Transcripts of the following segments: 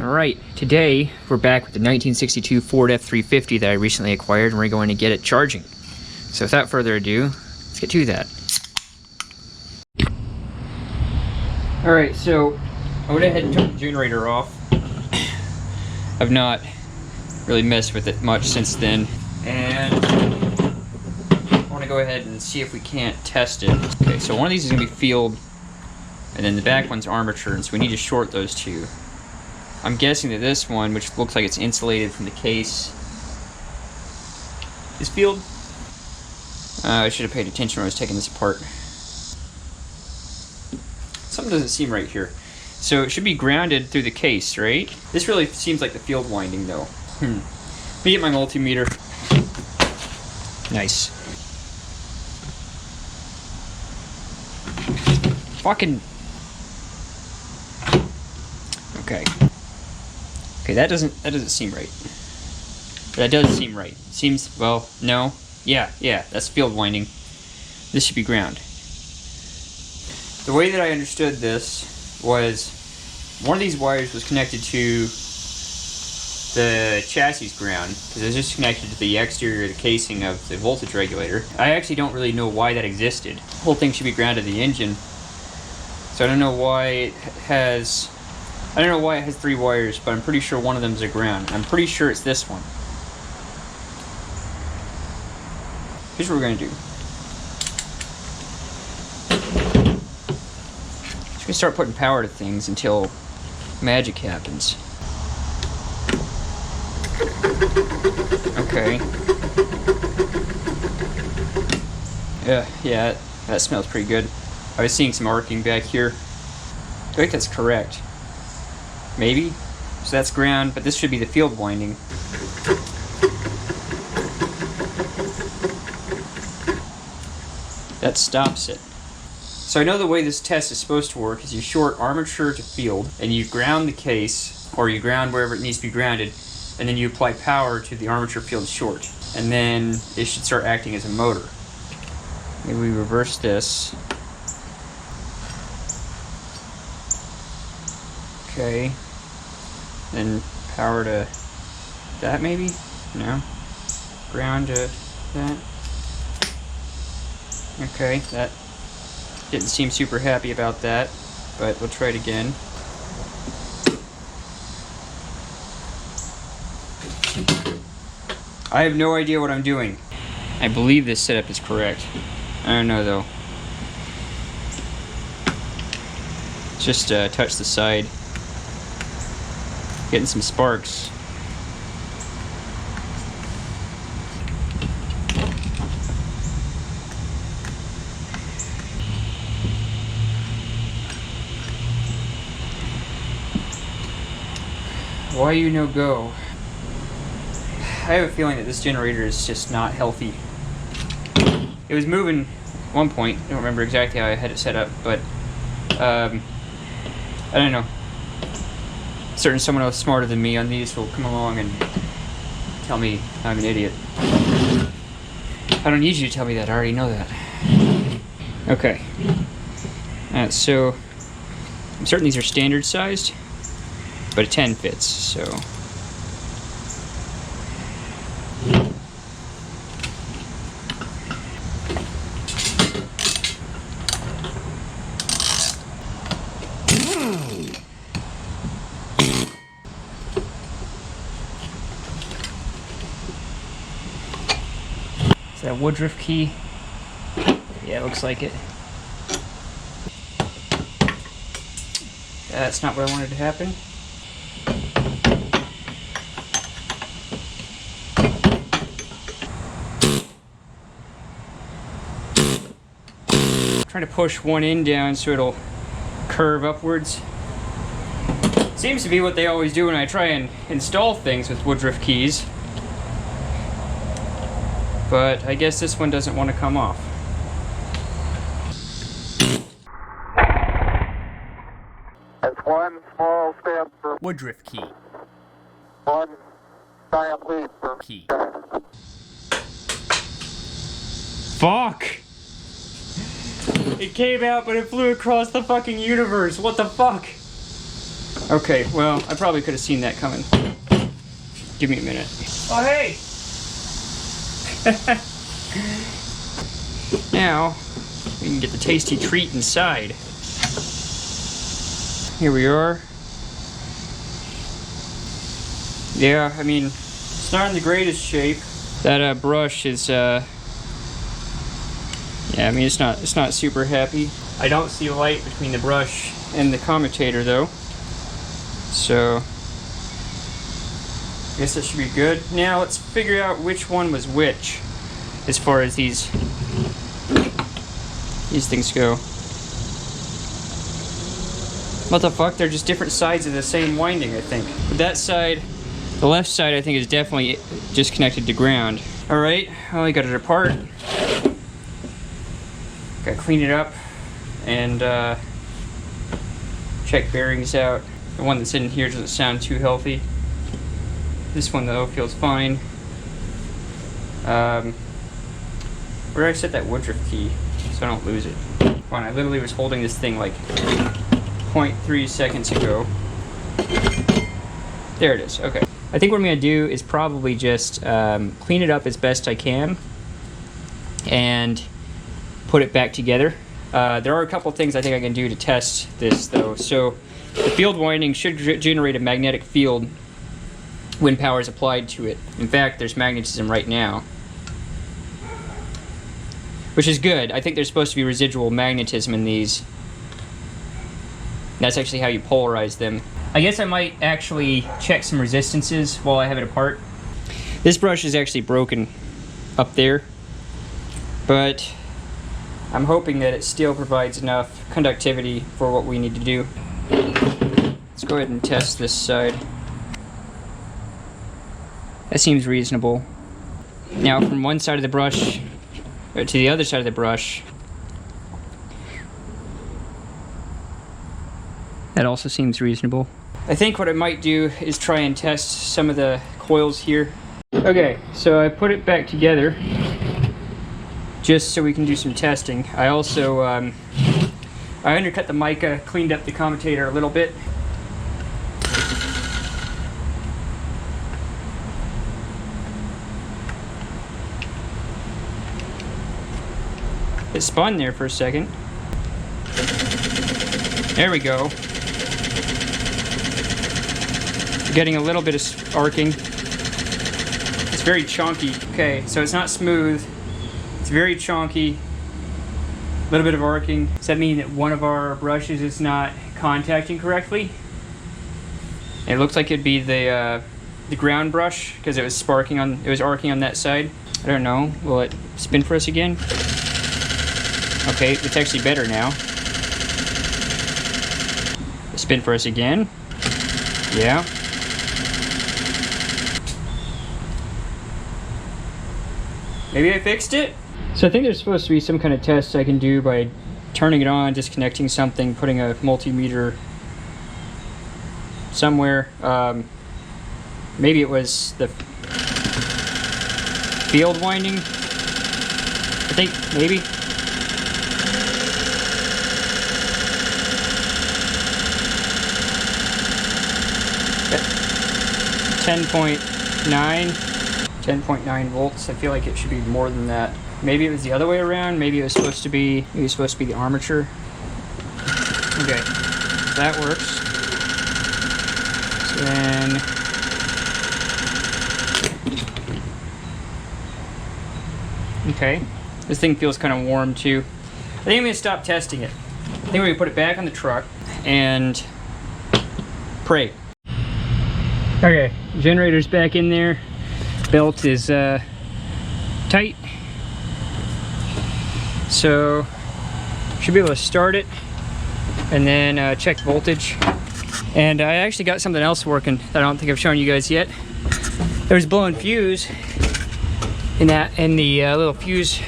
Alright, today we're back with the 1962 Ford F-350 that I recently acquired, and we're going to get it charging. So without further ado, let's get to that. Alright, so I went ahead and took the generator off. I've not really messed with it much since then, and I want to go ahead and see if we can't test it. Okay, so one of these is going to be field, and then the back one's armature, and so we need to short those two. I'm guessing that this one, which looks like it's insulated from the case, is field. I should have paid attention when I was taking this apart. Something doesn't seem right here. So it should be grounded through the case, right? This really seems like the field winding, though. Let me get my multimeter. Nice. Fucking... Okay. Okay, that doesn't seem right. But that does seem right. Seems, well, no. Yeah, that's field winding. This should be ground. The way that I understood this was one of these wires was connected to the chassis ground, because it's just connected to the exterior of the casing of the voltage regulator. I actually don't really know why that existed. The whole thing should be grounded to the engine. So I don't know why it has... I don't know why it has 3 wires, but I'm pretty sure one of them is a ground. I'm pretty sure it's this one. Here's what we're going to do. Just going to start putting power to things until magic happens. Okay. Yeah, that smells pretty good. I was seeing some arcing back here. I think that's correct. Maybe. So that's ground, but this should be the field winding. That stops it. So I know the way this test is supposed to work is you short armature to field, and you ground the case, or you ground wherever it needs to be grounded, and then you apply power to the armature field short. And then it should start acting as a motor. Maybe we reverse this. Okay. Then power to that, maybe? No. Ground to that. Okay, that didn't seem super happy about that, but we'll try it again. I have no idea what I'm doing. I believe this setup is correct. I don't know though. Just touch the side. Getting some sparks. Why you no go? I have a feeling that this generator is just not healthy. It was moving at one point. I don't remember exactly how I had it set up, but I don't know. Certain someone else smarter than me on these will come along and tell me I'm an idiot. I don't need you to tell me that, I already know that. Okay. So I'm certain these are standard sized, but a 10 fits, so. Is that a Woodruff key? Yeah, it looks like it. That's not what I wanted to happen. I'm trying to push one end down so it'll curve upwards. Seems to be what they always do when I try and install things with Woodruff keys. But I guess this one doesn't want to come off. That's one small step for Woodruff key. one giant leap for Key. Fuck! It came out, but it flew across the fucking universe. What the fuck? Okay, well, I probably could have seen that coming. Give me a minute. Oh, hey! Now, we can get the tasty treat inside. Here we are. Yeah, I mean, it's not in the greatest shape. That brush is, yeah, I mean, it's not super happy. I don't see light between the brush and the commutator though. So, I guess that should be good. Now let's figure out which one was which as far as these things go. What the fuck? They're just different sides of the same winding, I think. But that side, the left side, I think is definitely just connected to ground. Alright, well, I got it apart. Gotta clean it up and check bearings out. The one that's in here doesn't sound too healthy. This one though feels fine. Where did I set that Woodruff key so I don't lose it? Fine, I literally was holding this thing like 0.3 seconds ago. There it is, okay. I think what I'm gonna do is probably just clean it up as best I can and put it back together. There are a couple things I think I can do to test this though. So the field winding should generate a magnetic field when power is applied to it. In fact, there's magnetism right now, which is good. I think there's supposed to be residual magnetism in these. That's actually how you polarize them. I guess I might actually check some resistances while I have it apart. This brush is actually broken up there, but I'm hoping that it still provides enough conductivity for what we need to do. Let's go ahead and test this side. That seems reasonable. Now from one side of the brush to the other side of the brush, that also seems reasonable. I think what I might do is try and test some of the coils here. Okay, so I put it back together just so we can do some testing. I also I undercut the mica, cleaned up the commutator a little bit. It spun there for a second. There we go. Getting a little bit of arcing. It's very chunky. Okay, so it's not smooth. It's very chunky. A little bit of arcing. Does that mean that one of our brushes is not contacting correctly? It looks like it'd be the ground brush because it was arcing on that side. I don't know. Will it spin for us again? Okay, it's actually better now. Spin for us again. Yeah. Maybe I fixed it? So I think there's supposed to be some kind of test I can do by turning it on, disconnecting something, putting a multimeter somewhere. Maybe it was the field winding. I think, maybe. $10.9 volts. I feel like it should be more than that. Maybe it was the other way around. Maybe it was supposed to be the armature. Okay, that works. So then, okay, this thing feels kind of warm too. I think I'm gonna stop testing it. I think we're gonna put it back on the truck and pray. Okay, generator's back in there. Belt is tight, so should be able to start it and then check voltage. And I actually got something else working that I don't think I've shown you guys yet. There was blowing fuse in the little fuse.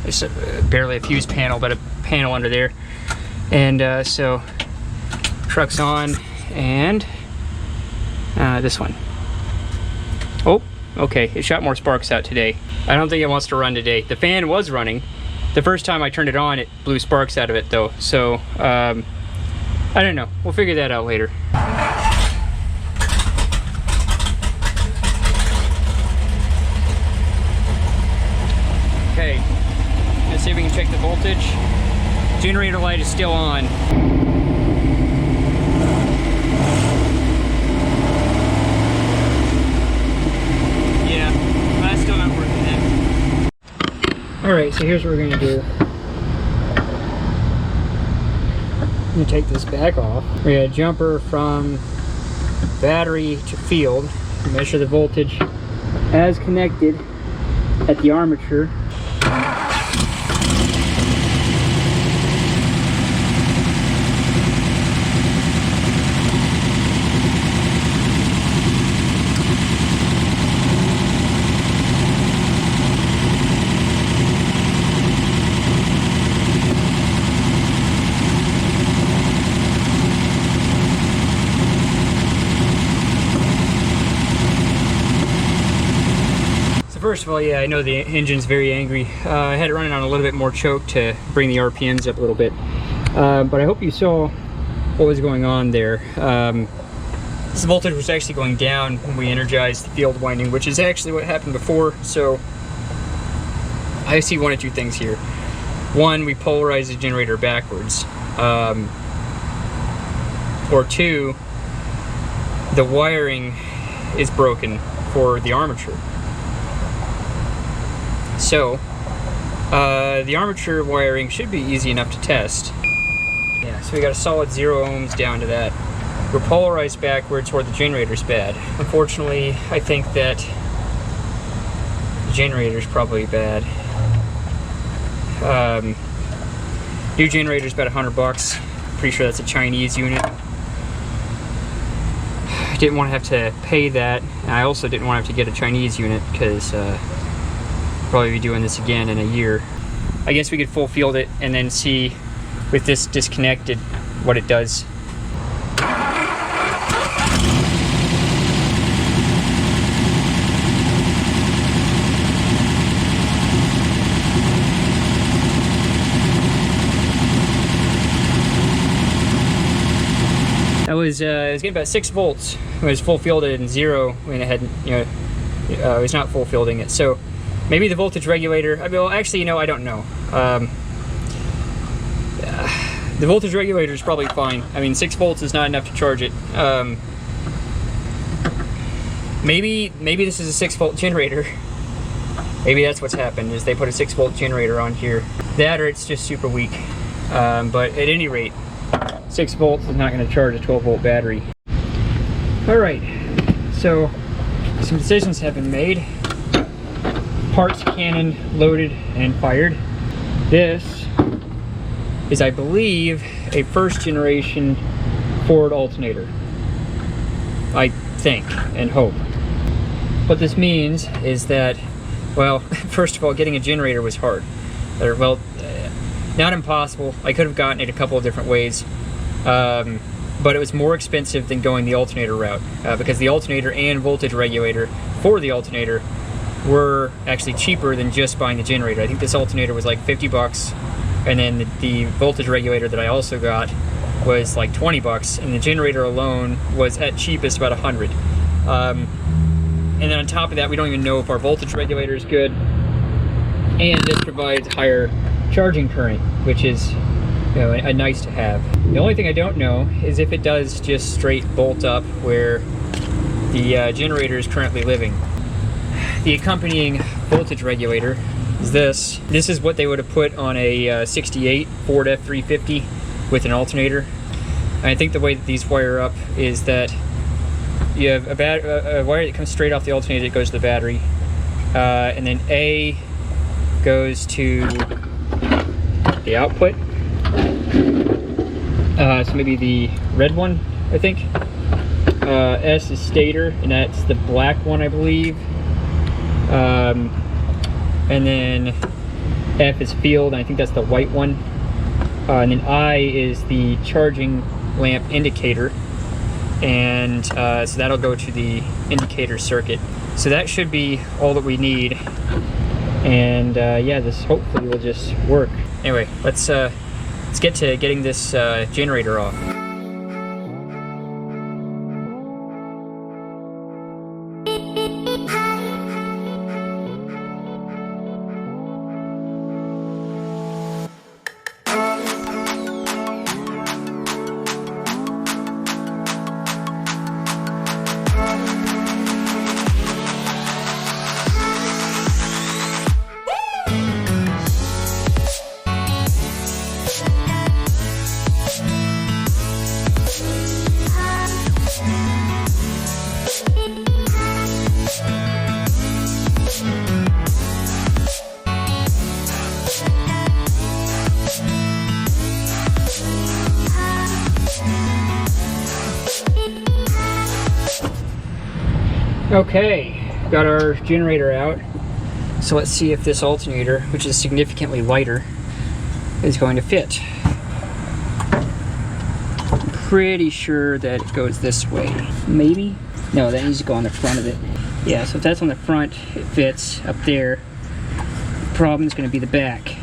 It's barely a fuse panel, but a panel under there. And so truck's on, and this one. Oh. Okay, it shot more sparks out today. I don't think it wants to run today. The fan was running. The first time I turned it on, it blew sparks out of it though. So, I don't know. We'll figure that out later. see if we can check the voltage. Generator light is still on. Yeah, that's still not working then. Alright, so here's what we're gonna do. I'm gonna take this back off. We're gonna jumper from battery to field, measure the voltage as connected at the armature. First of all, yeah, I know the engine's very angry. I had it running on a little bit more choke to bring the RPMs up a little bit. But I hope you saw what was going on there. This voltage was actually going down when we energized the field winding, which is actually what happened before. So I see one of two things here. One, we polarized the generator backwards. Or two, the wiring is broken for the armature. So, the armature wiring should be easy enough to test. Yeah, so we got a solid 0 ohms down to that. We're polarized backwards where the generator's bad. Unfortunately, I think that the generator's probably bad. New generator's about $100. Pretty sure that's a Chinese unit. I didn't want to have to pay that. And I also didn't want to have to get a Chinese unit because probably be doing this again in a year. I guess we could full field it and then see with this disconnected what it does. It was getting about 6 volts when it was full fielded and 0 when it had, it was not full fielding it. So maybe the voltage regulator, well, actually, I don't know. The voltage regulator is probably fine. I mean, 6 volts is not enough to charge it. Maybe this is a 6-volt generator. Maybe that's what's happened, is they put a 6-volt generator on here. That or it's just super weak. But at any rate, 6 volts is not going to charge a 12-volt battery. Alright, so some decisions have been made. Parts cannon loaded and fired. This is, I believe, a first generation Ford alternator. I think and hope. What this means is that, well, first of all, getting a generator was hard. Or, well, not impossible. I could have gotten it a couple of different ways. But it was more expensive than going the alternator route because the alternator and voltage regulator for the alternator were actually cheaper than just buying the generator. I think this alternator was like $50, and then the voltage regulator that I also got was like $20, and the generator alone was at cheapest about $100. And then on top of that, we don't even know if our voltage regulator is good, and this provides higher charging current, which is a nice to have. The only thing I don't know is if it does just straight bolt up where the generator is currently living. The accompanying voltage regulator is this. This is what they would have put on a 68 Ford F-350 with an alternator. And I think the way that these wire up is that you have a wire that comes straight off the alternator that goes to the battery, and then A goes to the output. So maybe the red one, I think. S is stator, and that's the black one, I believe. And then F is field, and I think that's the white one. And then I is the charging lamp indicator, and so that'll go to the indicator circuit. So that should be all that we need, and yeah, this hopefully will just work. Anyway, let's get to getting this generator off. Okay, got our generator out. So let's see if this alternator, which is significantly lighter, is going to fit. I'm pretty sure that it goes this way. Maybe? No, that needs to go on the front of it. Yeah, so if that's on the front, it fits up there. The problem is going to be the back.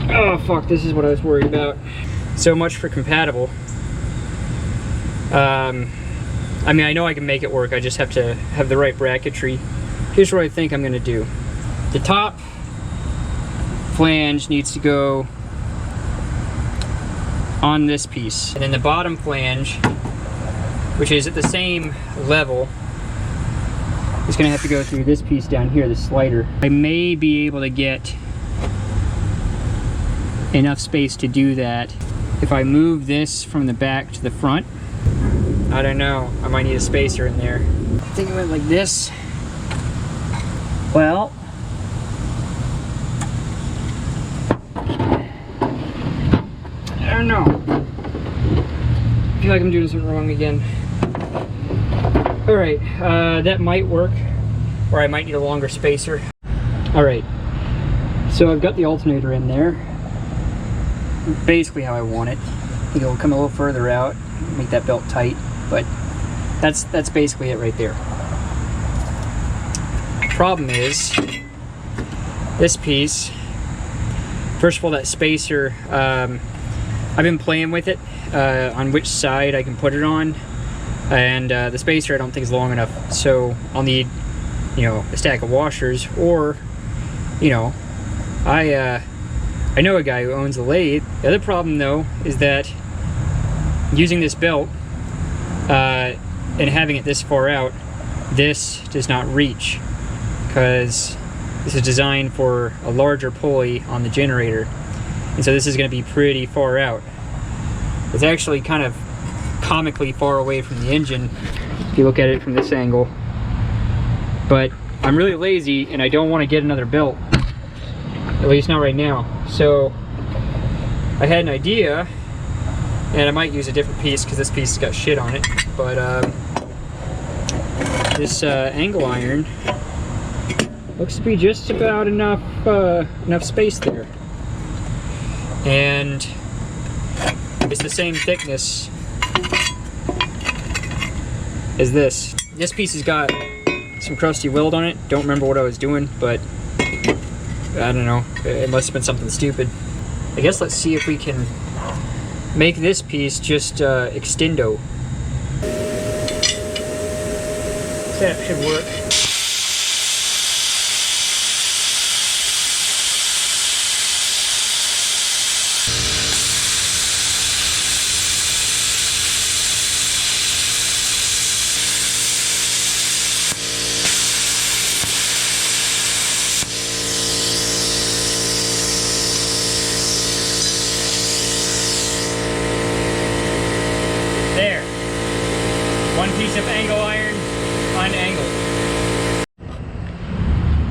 Oh fuck, this is what I was worried about. So much for compatible. I mean, I know I can make it work, I just have to have the right bracketry. Here's what I think I'm gonna do. The top flange needs to go on this piece. And then the bottom flange, which is at the same level, is gonna have to go through this piece down here, the slider. I may be able to get enough space to do that if I move this from the back to the front. I don't know, I might need a spacer in there. I think it went like this. Well, I don't know. I feel like I'm doing something wrong again. Alright, that might work, or I might need a longer spacer. Alright, so I've got the alternator in there. Basically how I want it. I think it'll come a little further out, make that belt tight, but that's basically it right there. Problem is, this piece, first of all, that spacer, I've been playing with it on which side I can put it on, and the spacer I don't think is long enough, so I'll need, you know, a stack of washers, or, you know, I know a guy who owns a lathe. The other problem though is that using this belt and having it this far out, this does not reach, because this is designed for a larger pulley on the generator, and so this is going to be pretty far out. It's actually kind of comically far away from the engine if you look at it from this angle, but I'm really lazy and I don't want to get another belt, at least not right now. So I had an idea, and I might use a different piece because this piece has got shit on it, but this angle iron looks to be just about enough space there, and it's the same thickness as this. This piece has got some crusty weld on it. Don't remember what I was doing, but I don't know, it must have been something stupid. I guess let's see if we can make this piece just extendo. Setup should work. There. One piece of angle iron unangled.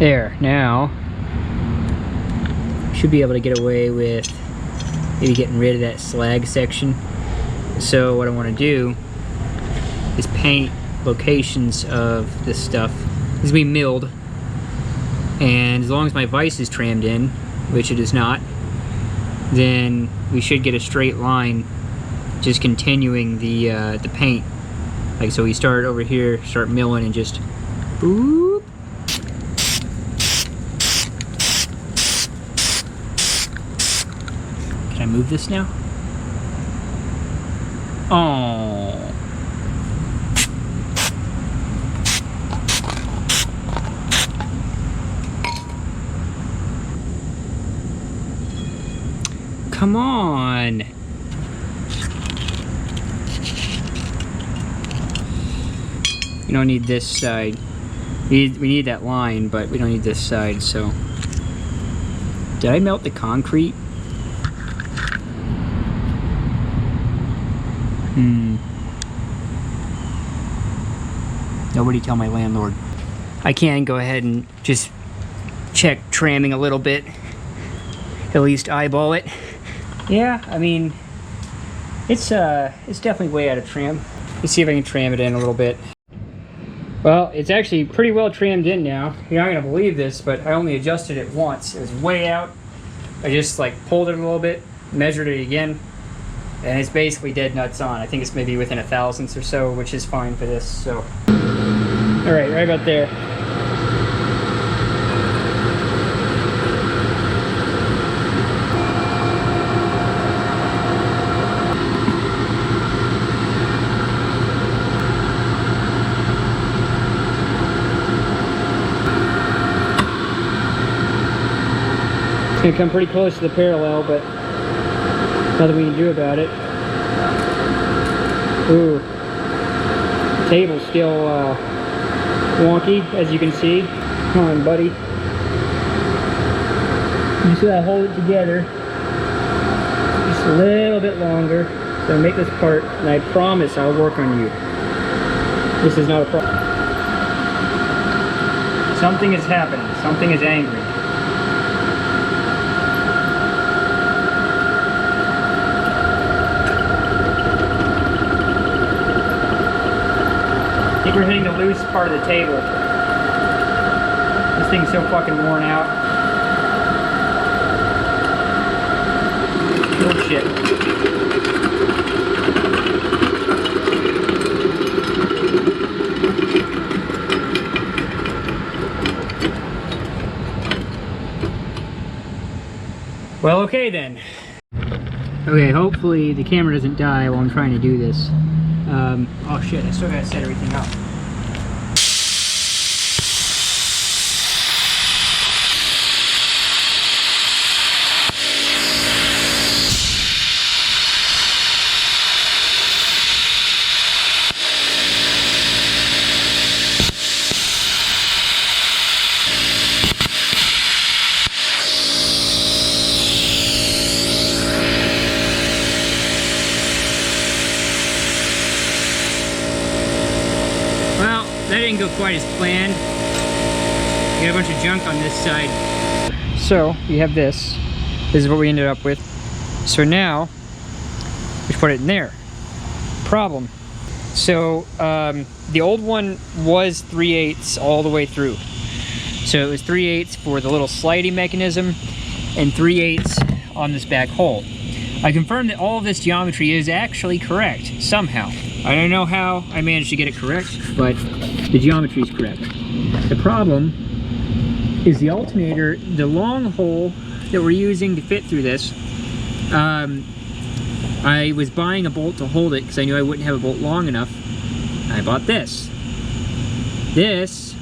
There, now should be able to get away with maybe getting rid of that slag section. So what I want to do is paint locations of this stuff. This will be milled, and as long as my vise is trammed in, which it is not, then we should get a straight line just continuing the paint. Like, so we start over here, start milling, and just boop. Can I move this now? Oh. Come on. We don't need this side. We need that line, but we don't need this side, so. Did I melt the concrete? Nobody tell my landlord. I can go ahead and just check tramming a little bit. At least eyeball it. Yeah, I mean, it's definitely way out of tram. Let's see if I can tram it in a little bit. Well, it's actually pretty well trimmed in now. You're not gonna believe this, but I only adjusted it once. It was way out. I just like pulled it a little bit, measured it again, and it's basically dead nuts on. I think it's maybe within a thousandth or so, which is fine for this, so. All right about there. It's gonna come pretty close to the parallel, but nothing we can do about it. Ooh, the table's still wonky, as you can see. Come on, buddy. You just gotta hold it together just a little bit longer. So make this part, and I promise I'll work on you. This is not a problem. Something is happening. Something is angry. I think we're hitting the loose part of the table. This thing's so fucking worn out. Oh shit. Well, okay then. Okay, hopefully the camera doesn't die while I'm trying to do this. Oh shit, I still gotta set everything up. That didn't go quite as planned. We got a bunch of junk on this side. So, you have this. This is what we ended up with. So now, we put it in there. Problem. So, the old one was 3/8 all the way through. So it was 3/8 for the little sliding mechanism and 3/8 on this back hole. I confirmed that all of this geometry is actually correct, somehow. I don't know how I managed to get it correct, but the geometry is correct. The problem is the alternator, the long hole that we're using to fit through this. I was buying a bolt to hold it because I knew I wouldn't have a bolt long enough. I bought this. This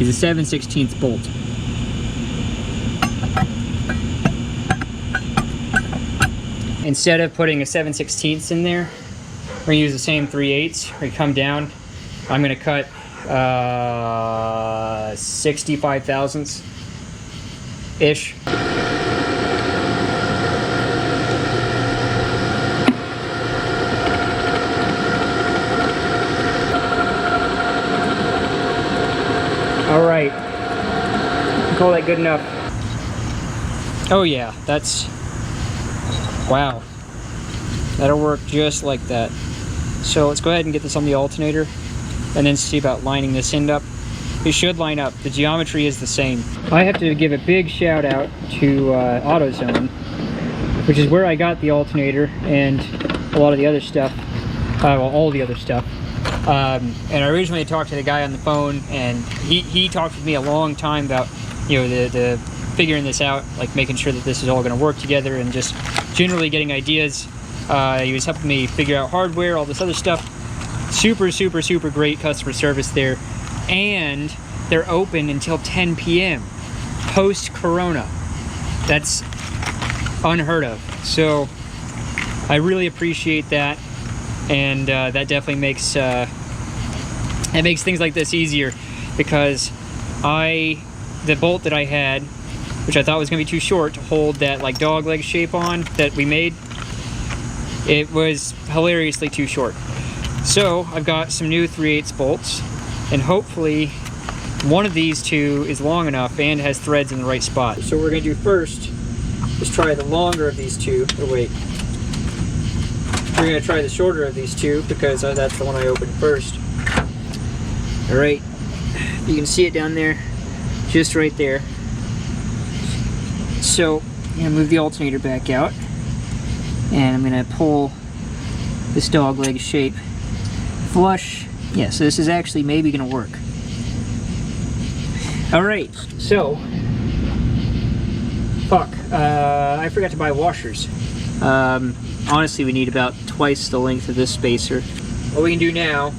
is a 7/16 bolt. Instead of putting a 7/16 in there, we're gonna use the same 3/8. We're gonna come down. I'm gonna cut 65 thousandths ish. All right, call that good enough. Oh yeah, that's, wow. That'll work just like that. So let's go ahead and get this on the alternator and then see about lining this end up. It should line up. The geometry is the same. I have to give a big shout out to AutoZone, which is where I got the alternator and a lot of the other stuff. Well, all the other stuff. And I originally talked to the guy on the phone, and he talked with me a long time about, you know, the figuring this out, like making sure that this is all going to work together and just generally getting ideas. He was helping me figure out hardware, all this other stuff. Super, super, super great customer service there. And they're open until 10 p.m. post-corona. That's unheard of. So I really appreciate that. And that definitely makes it makes things like this easier, because the bolt that I had, which I thought was going to be too short to hold that like dog leg shape on that we made, it was hilariously too short. So I've got some new 3/8 bolts, and hopefully one of these two is long enough and has threads in the right spot. So what we're going to do first is try the longer of these two. Oh wait, we're going to try the shorter of these two because that's the one I opened first. Alright, you can see it down there, just right there. So I'm going to move the alternator back out, and I'm going to pull this dog leg shape flush. Yeah, so this is actually maybe going to work. Alright, so I forgot to buy washers. Honestly, we need about twice the length of this spacer. What we can do now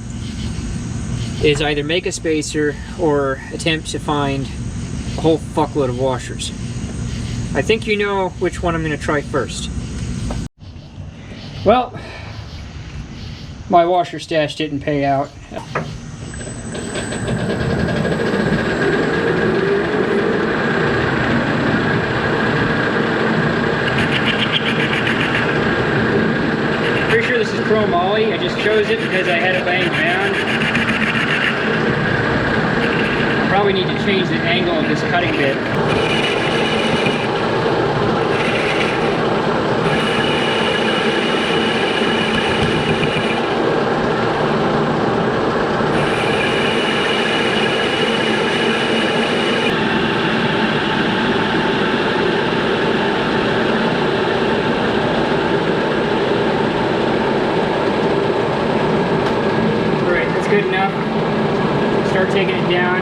is either make a spacer or attempt to find a whole fuckload of washers. I think you know which one I'm going to try first. Well, my washer stash didn't pay out. Pretty sure this is chromoly. I just chose it because I had it laying around. Probably need to change the angle of this cutting bit. Good enough. Start taking it down.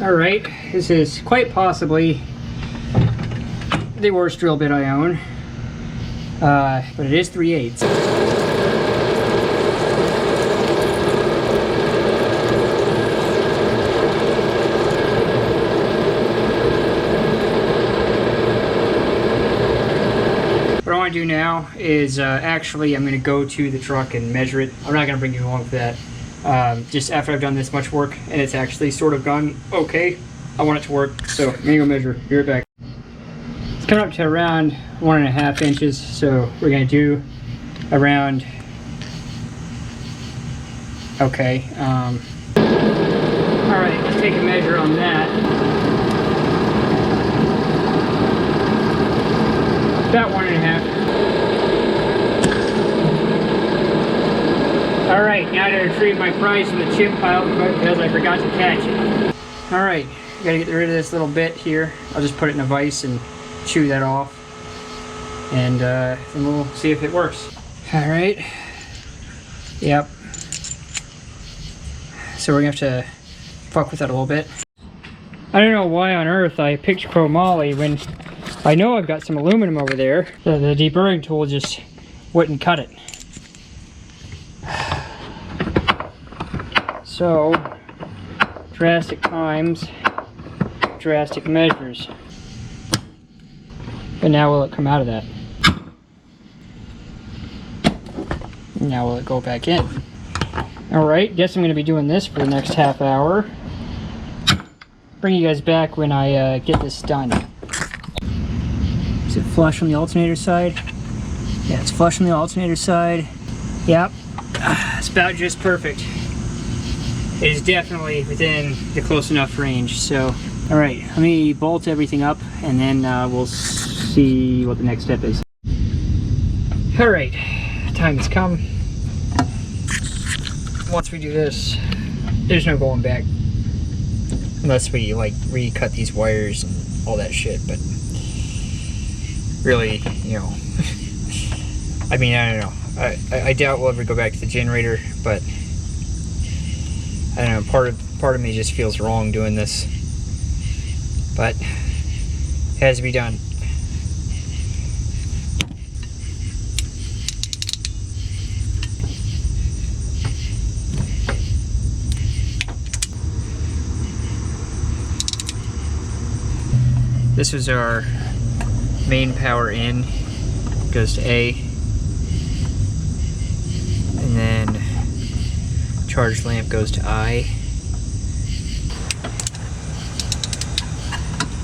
All right, this is quite possibly the worst drill bit I own, but it is 3/8. What I want to do now is actually I'm going to go to the truck and measure it. I'm not going to bring you along for that. Just after I've done this much work and it's actually sort of gone okay, I want it to work, so I'm going to go measure. Be right back. It's coming up to around 1.5 inches, so we're going to do around, okay, alright, let's take a measure on that. About 1.5. Alright, now to retrieve my prize from the chip pile because I forgot to catch it. Alright, gotta get rid of this little bit here. I'll just put it in a vise and chew that off, and then we'll see if it works. All right. Yep. So we're gonna have to fuck with that a little bit. I don't know why on earth I picked chromoly when I know I've got some aluminum over there. The deburring tool just wouldn't cut it. So, drastic times, drastic measures. But now will it come out of that? Now will it go back in? Alright, guess I'm going to be doing this for the next half hour. Bring you guys back when I get this done. Is it flush on the alternator side? Yeah, it's flush on the alternator side. Yep, it's about just perfect. It is definitely within the close enough range, so... Alright, let me bolt everything up and then we'll see what the next step is. Alright, time has come. Once we do this, there's no going back. Unless we like recut these wires and all that shit, but really, you know, I mean, I don't know. I doubt we'll ever go back to the generator, but I don't know, part of me just feels wrong doing this. But it has to be done. This was our main power in, goes to A, and then charge lamp goes to I.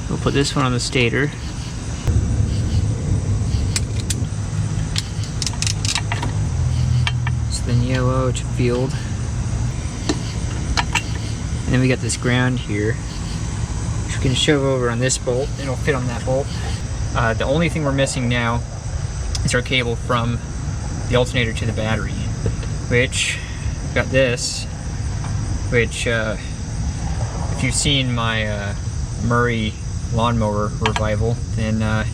We'll put this one on the stator. yellow to field. And then we got this ground here, which we can shove over on this bolt. It'll fit on that bolt. The only thing we're missing now is our cable from the alternator to the battery, which we've got this, which if you've seen my Murray lawnmower revival, then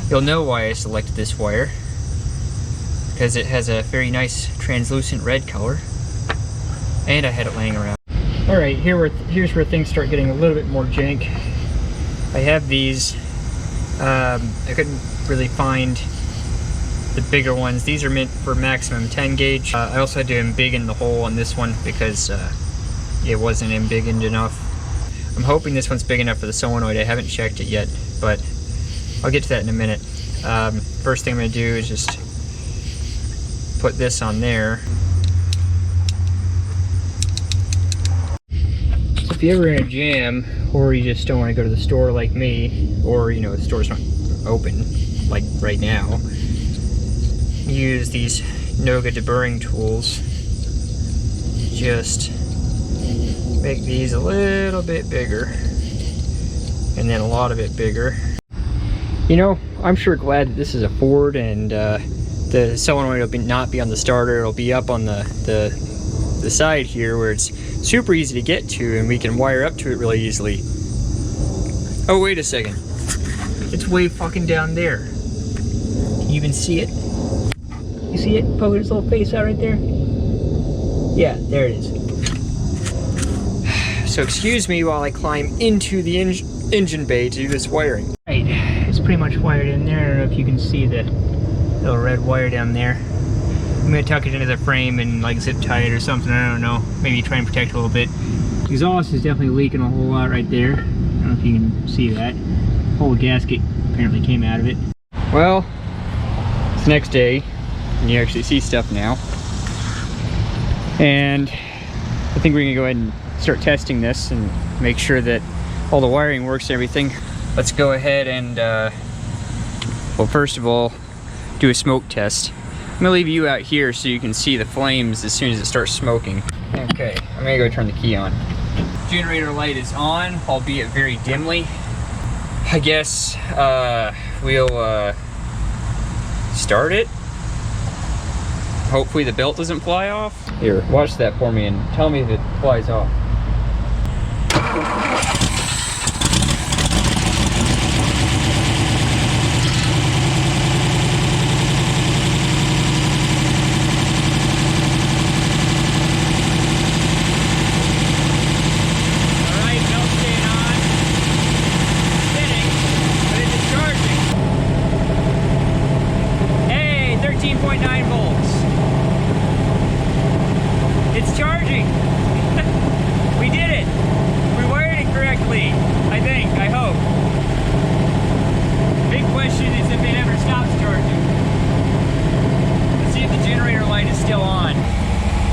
you'll know why I selected this wire, because it has a very nice translucent red color, and I had it laying around. Alright, here's where things start getting a little bit more jank. I have these. I couldn't really find the bigger ones. These are meant for maximum 10 gauge. I also had to embiggen the hole on this one because it wasn't embiggened enough. I'm hoping this one's big enough for the solenoid. I haven't checked it yet, but I'll get to that in a minute. First thing I'm going to do is just put this on there. So if you're ever in a jam, or you just don't want to go to the store like me, or you know the store's not open like right now, use these Noga deburring tools. Just make these a little bit bigger, and then a lot of it bigger. You know, I'm sure glad that this is a Ford, and the solenoid will not be on the starter. It'll be up on the side here where it's super easy to get to, and we can wire up to it really easily. Oh, wait a second. It's way fucking down there. Can you even see it? You see it? Poke its little face out right there? Yeah, there it is. So excuse me while I climb into the engine bay to do this wiring. Right, it's pretty much wired in there. I don't know if you can see the little red wire down there. I'm gonna tuck it into the frame and like zip tie it or something, I don't know. Maybe try and protect it a little bit. The exhaust is definitely leaking a whole lot right there. I don't know if you can see that. Whole gasket apparently came out of it. Well, it's the next day, and you actually see stuff now. And I think we're gonna go ahead and start testing this and make sure that all the wiring works and everything. Let's go ahead and, well, first of all, do a smoke test. I'm gonna leave you out here so you can see the flames as soon as it starts smoking. Okay, I'm gonna go turn the key on. Generator light is on, albeit very dimly. I guess we'll start it. Hopefully the belt doesn't fly off. Here, watch that for me and tell me if it flies off.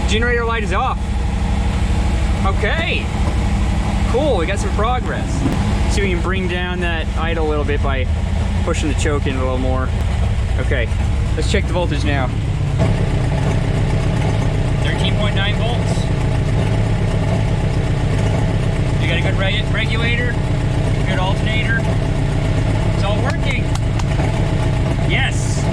Generator light is off. Okay, cool, we got some progress. See if we can bring down that idle a little bit by pushing the choke in a little more. Okay, let's check the voltage now. 13.9 volts. You got a good regulator, good alternator. It's all working. Yes.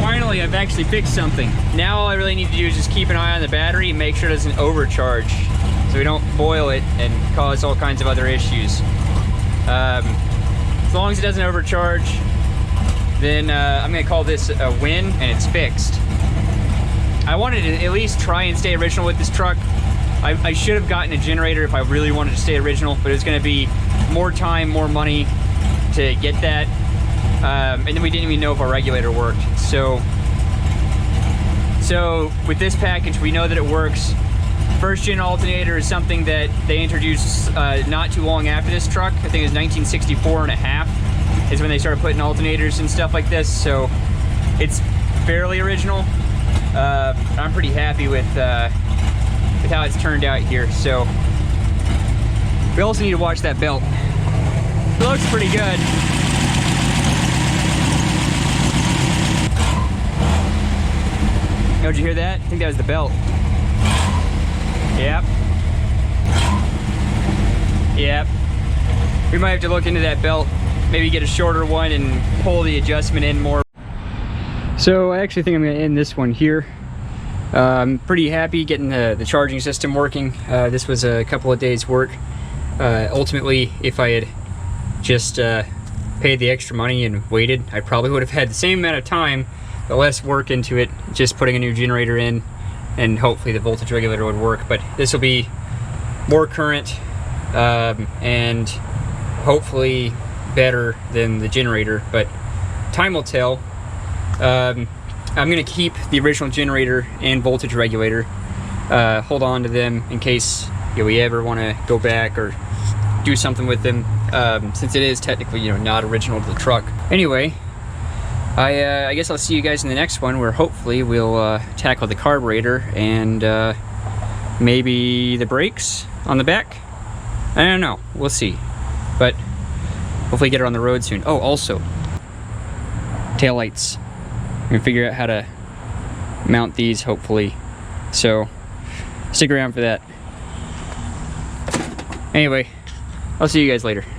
Finally, I've actually fixed something. Now all I really need to do is just keep an eye on the battery and make sure it doesn't overcharge, so we don't boil it and cause all kinds of other issues. As long as it doesn't overcharge, then I'm gonna call this a win, and it's fixed. I wanted to at least try and stay original with this truck. I should have gotten a generator if I really wanted to stay original, but it's gonna be more time, more money to get that. And then we didn't even know if our regulator worked. So with this package, we know that it works. First gen alternator is something that they introduced not too long after this truck. I think it was 1964 and a half is when they started putting alternators and stuff like this. So it's fairly original. I'm pretty happy with how it's turned out here. So we also need to watch that belt. It looks pretty good. Oh, did you hear that? I think that was the belt. Yep. Yep. We might have to look into that belt, maybe get a shorter one and pull the adjustment in more. So I actually think I'm going to end this one here. I'm pretty happy getting the charging system working. This was a couple of days work. Ultimately, if I had just paid the extra money and waited, I probably would have had the same amount of time, but less work into it, just putting a new generator in, and hopefully the voltage regulator would work. But this will be more current and hopefully better than the generator, but time will tell. I'm going to keep the original generator and voltage regulator, hold on to them in case we ever want to go back or do something with them, since it is technically not original to the truck. Anyway, I guess I'll see you guys in the next one, where hopefully we'll tackle the carburetor and maybe the brakes on the back. I don't know, we'll see, but hopefully get it on the road soon. Oh, also taillights. I'm gonna figure out how to mount these, hopefully, so stick around for that. Anyway, I'll see you guys later.